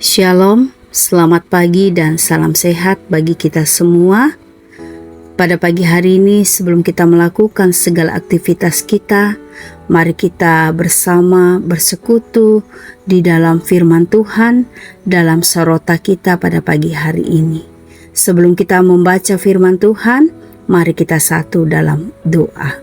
Shalom, selamat pagi dan salam sehat bagi kita semua. Pada pagi hari ini, sebelum kita melakukan segala aktivitas kita, mari kita bersama bersekutu di dalam firman Tuhan dalam sarota kita pada pagi hari ini. Sebelum kita membaca firman Tuhan, mari kita satu dalam doa.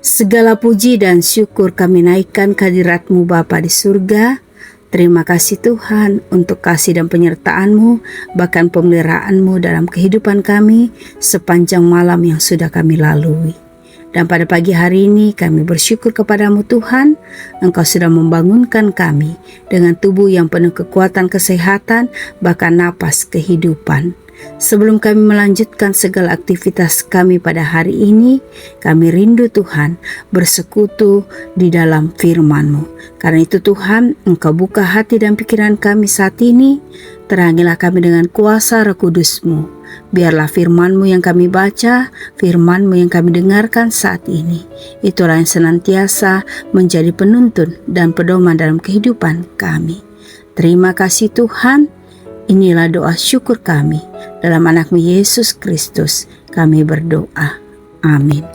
Segala puji dan syukur kami naikkan kehadirat-Mu Bapa di surga. Terima kasih Tuhan untuk kasih dan penyertaan-Mu, bahkan pemeliharaan-Mu dalam kehidupan kami sepanjang malam yang sudah kami lalui. Dan pada pagi hari ini kami bersyukur kepadamu Tuhan, Engkau sudah membangunkan kami dengan tubuh yang penuh kekuatan kesehatan, bahkan napas kehidupan. Sebelum kami melanjutkan segala aktivitas kami pada hari ini, kami rindu Tuhan bersekutu di dalam firman-Mu. Karena itu Tuhan, Engkau buka hati dan pikiran kami saat ini, terangilah kami dengan kuasa Roh Kudus-Mu. Biarlah firman-Mu yang kami baca, firman-Mu yang kami dengarkan saat ini, itulah yang senantiasa menjadi penuntun dan pedoman dalam kehidupan kami. Terima kasih Tuhan. Inilah doa syukur kami. Dalam anak-Mu Yesus Kristus kami berdoa. Amin.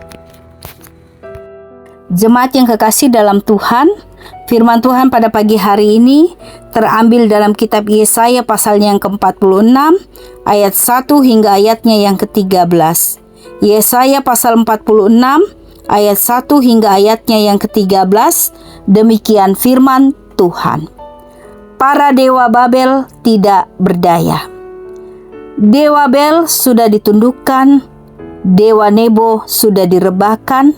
Jemaat yang kekasih dalam Tuhan, firman Tuhan pada pagi hari ini terambil dalam kitab Yesaya pasalnya yang ke-46 ayat 1 hingga ayatnya yang ke-13. Yesaya pasal 46 ayat 1 hingga ayatnya yang ke-13. Demikian firman Tuhan. Para dewa Babel tidak berdaya. Dewa Bel sudah ditundukkan, dewa Nebo sudah direbahkan,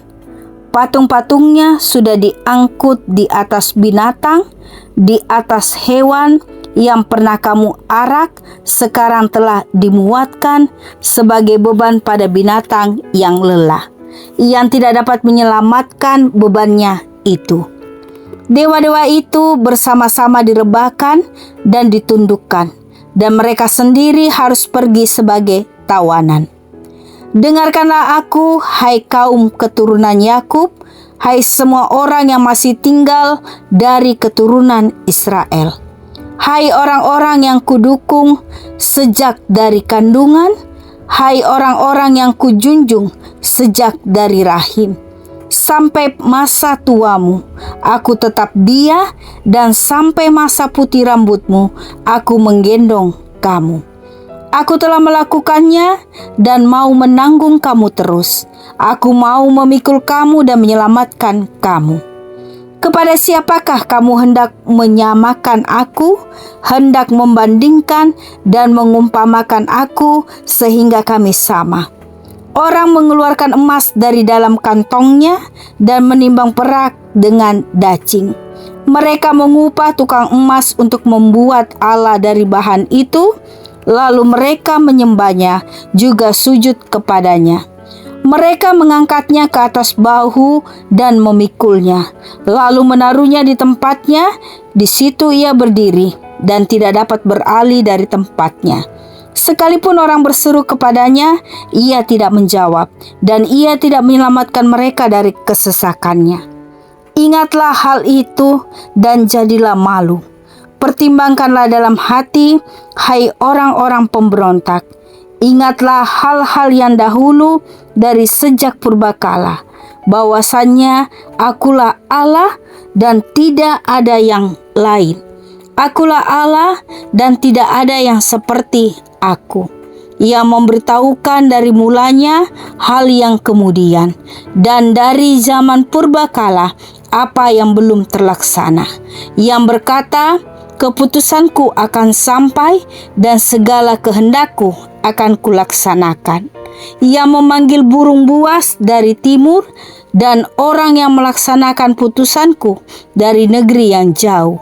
patung-patungnya sudah diangkut di atas binatang, di atas hewan yang pernah kamu arak, sekarang telah dimuatkan sebagai beban pada binatang yang lelah, yang tidak dapat menyelamatkan bebannya itu. Dewa-dewa itu bersama-sama direbahkan dan ditundukkan, dan mereka sendiri harus pergi sebagai tawanan. Dengarkanlah aku, hai kaum keturunan Yakub, hai semua orang yang masih tinggal dari keturunan Israel. Hai orang-orang yang kudukung sejak dari kandungan, hai orang-orang yang kujunjung sejak dari rahim. Sampai masa tuamu, aku tetap dia, dan sampai masa putih rambutmu, aku menggendong kamu. Aku telah melakukannya dan mau menanggung kamu terus. Aku mau memikul kamu dan menyelamatkan kamu. Kepada siapakah kamu hendak menyamakan aku, hendak membandingkan dan mengumpamakan aku sehingga kami sama? Orang mengeluarkan emas dari dalam kantongnya dan menimbang perak dengan dacing. Mereka mengupah tukang emas untuk membuat Allah dari bahan itu, lalu mereka menyembahnya, juga sujud kepadanya. Mereka mengangkatnya ke atas bahu dan memikulnya, lalu menaruhnya di tempatnya. Di situ ia berdiri dan tidak dapat beralih dari tempatnya. Sekalipun orang berseru kepadanya, ia tidak menjawab, dan ia tidak menyelamatkan mereka dari kesesakannya. Ingatlah hal itu dan jadilah malu. Pertimbangkanlah dalam hati, hai orang-orang pemberontak. Ingatlah hal-hal yang dahulu dari sejak purbakala, bahwasannya akulah Allah dan tidak ada yang lain. Akulah Allah dan tidak ada yang seperti aku, yang memberitahukan dari mulanya hal yang kemudian, dan dari zaman purbakala apa yang belum terlaksana, yang berkata, keputusanku akan sampai dan segala kehendakku akan kulaksanakan, yang memanggil burung buas dari timur dan orang yang melaksanakan putusanku dari negeri yang jauh.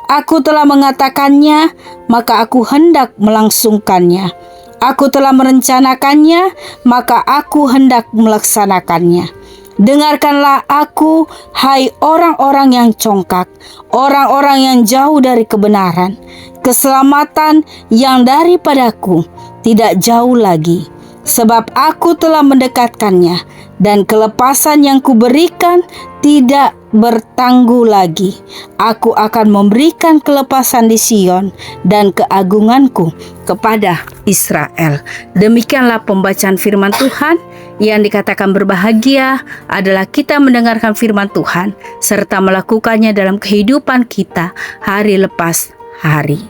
Aku telah mengatakannya, maka aku hendak melangsungkannya. Aku telah merencanakannya, maka aku hendak melaksanakannya. Dengarkanlah aku, hai orang-orang yang congkak, orang-orang yang jauh dari kebenaran. Keselamatan yang daripadaku tidak jauh lagi. sebab aku telah mendekatkannya, dan kelepasan yang kuberikan tidak bertangguh lagi. Aku akan memberikan kelepasan di Sion dan keagunganku kepada Israel. Demikianlah pembacaan firman Tuhan. Yang dikatakan berbahagia adalah kita mendengarkan firman Tuhan serta melakukannya dalam kehidupan kita hari lepas hari.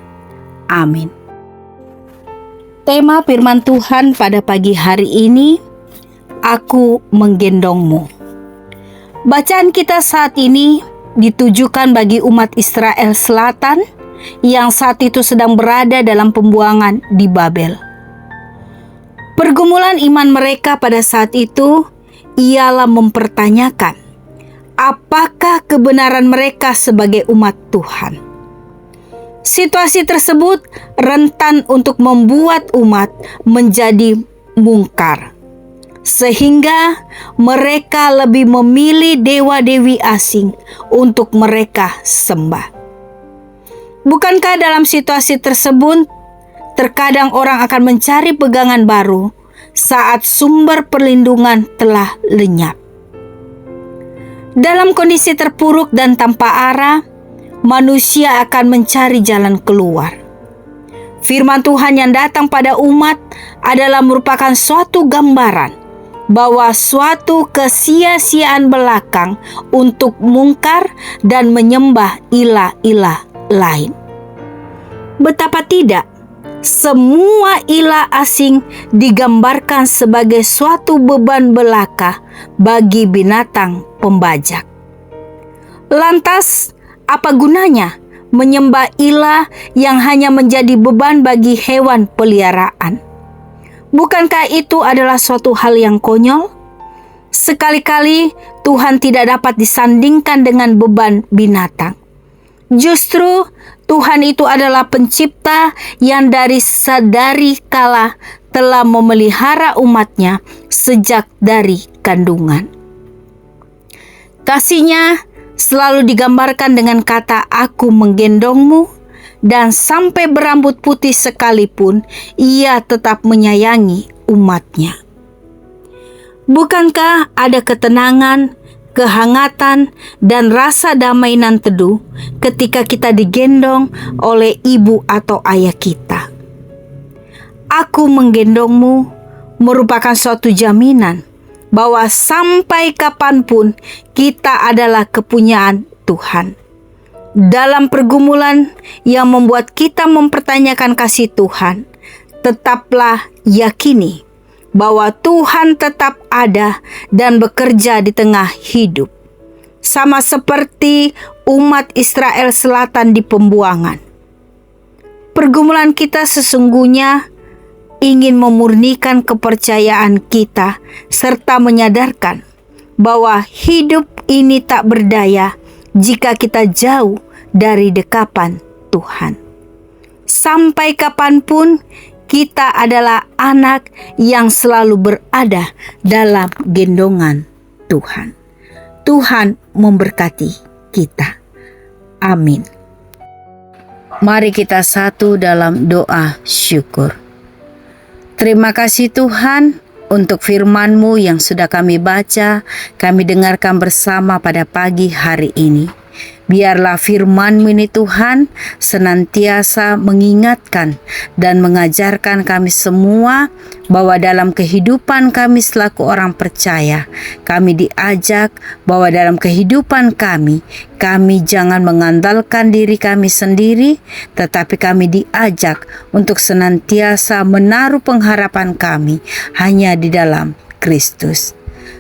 Amin. Tema firman Tuhan pada pagi hari ini, aku menggendongmu. Bacaan kita saat ini ditujukan bagi umat Israel Selatan yang saat itu sedang berada dalam pembuangan di Babel. Pergumulan iman mereka pada saat itu ialah mempertanyakan apakah kebenaran mereka sebagai umat Tuhan. Situasi tersebut rentan untuk membuat umat menjadi mungkar, sehingga mereka lebih memilih dewa-dewi asing untuk mereka sembah. Bukankah dalam situasi tersebut terkadang orang akan mencari pegangan baru saat sumber perlindungan telah lenyap? Dalam kondisi terpuruk dan tanpa arah, manusia akan mencari jalan keluar. Firman Tuhan yang datang pada umat adalah merupakan suatu gambaran bahwa suatu kesia-siaan belakang untuk mungkar dan menyembah ilah-ilah lain. Betapa tidak, semua ilah asing digambarkan sebagai suatu beban belaka bagi binatang pembajak. Lantas, apa gunanya menyembah ilah yang hanya menjadi beban bagi hewan peliharaan? Bukankah itu adalah suatu hal yang konyol? Sekali-kali Tuhan tidak dapat disandingkan dengan beban binatang. Justru Tuhan itu adalah pencipta yang dari sadari kala telah memelihara umatnya sejak dari kandungan. Kasih-Nya selalu digambarkan dengan kata aku menggendongmu, dan sampai berambut putih sekalipun Ia tetap menyayangi umatnya. Bukankah ada ketenangan, kehangatan, dan rasa damai nan teduh ketika kita digendong oleh ibu atau ayah kita? Aku menggendongmu merupakan suatu jaminan bahwa sampai kapanpun kita adalah kepunyaan Tuhan. Dalam pergumulan yang membuat kita mempertanyakan kasih Tuhan, tetaplah yakini bahwa Tuhan tetap ada dan bekerja di tengah hidup. Sama seperti umat Israel Selatan di pembuangan. Pergumulan kita sesungguhnya ingin memurnikan kepercayaan kita serta menyadarkan bahwa hidup ini tak berdaya jika kita jauh dari dekapan Tuhan. Sampai kapanpun kita adalah anak yang selalu berada dalam gendongan Tuhan. Tuhan memberkati kita. Amin. Mari kita satu dalam doa syukur. Terima kasih Tuhan untuk firman-Mu yang sudah kami baca, kami dengarkan bersama pada pagi hari ini. Biarlah firman-Mu ini Tuhan senantiasa mengingatkan dan mengajarkan kami semua bahwa dalam kehidupan kami selaku orang percaya, kami diajak bahwa dalam kehidupan kami jangan mengandalkan diri kami sendiri, tetapi kami diajak untuk senantiasa menaruh pengharapan kami hanya di dalam Kristus.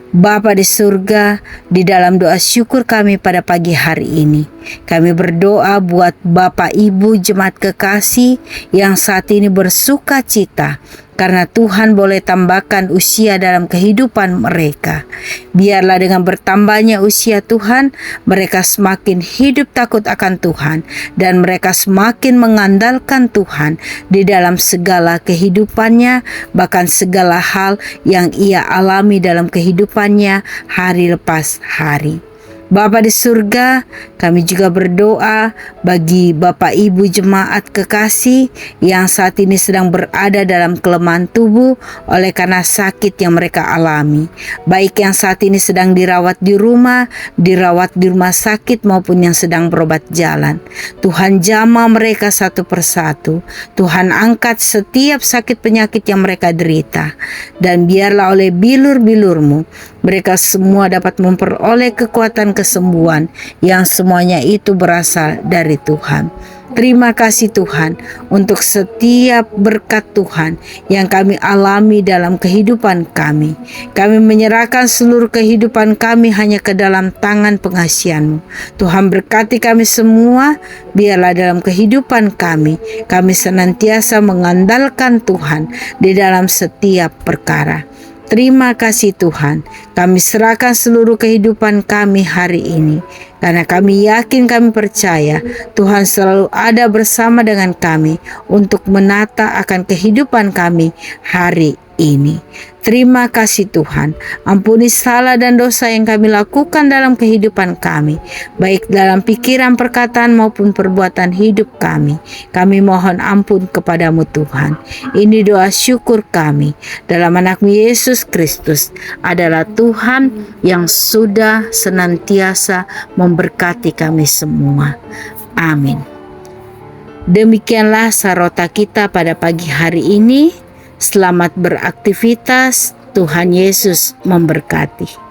Bapa di surga, di dalam doa syukur kami pada pagi hari ini, kami berdoa buat Bapak Ibu jemaat kekasih yang saat ini bersuka cita karena Tuhan boleh tambahkan usia dalam kehidupan mereka. Biarlah dengan bertambahnya usia Tuhan, mereka semakin hidup takut akan Tuhan dan mereka semakin mengandalkan Tuhan di dalam segala kehidupannya, bahkan segala hal yang ia alami dalam kehidupannya hari lepas hari. Bapa di surga, kami juga berdoa bagi Bapak Ibu jemaat kekasih yang saat ini sedang berada dalam kelemahan tubuh oleh karena sakit yang mereka alami. Baik yang saat ini sedang dirawat di rumah sakit maupun yang sedang berobat jalan. Tuhan jamah mereka satu persatu. Tuhan angkat setiap sakit penyakit yang mereka derita. Dan biarlah oleh bilur-bilur-Mu mereka semua dapat memperoleh kekuatan kesembuhan yang semuanya itu berasal dari Tuhan. Terima kasih Tuhan untuk setiap berkat Tuhan yang kami alami dalam kehidupan kami. Kami menyerahkan seluruh kehidupan kami hanya ke dalam tangan pengasihan-Mu. Tuhan berkati kami semua, biarlah dalam kehidupan kami senantiasa mengandalkan Tuhan di dalam setiap perkara. Terima kasih Tuhan, kami serahkan seluruh kehidupan kami hari ini. Karena kami yakin, kami percaya Tuhan selalu ada bersama dengan kami untuk menata akan kehidupan kami hari ini. Terima kasih Tuhan, ampuni salah dan dosa yang kami lakukan dalam kehidupan kami, baik dalam pikiran, perkataan maupun perbuatan hidup kami. Kami mohon ampun kepadamu Tuhan. Ini doa syukur kami dalam anak-Mu Yesus Kristus adalah Tuhan yang sudah senantiasa memberkati kami semua. Amin. Demikianlah sarota kita pada pagi hari ini. Selamat beraktivitas, Tuhan Yesus memberkati.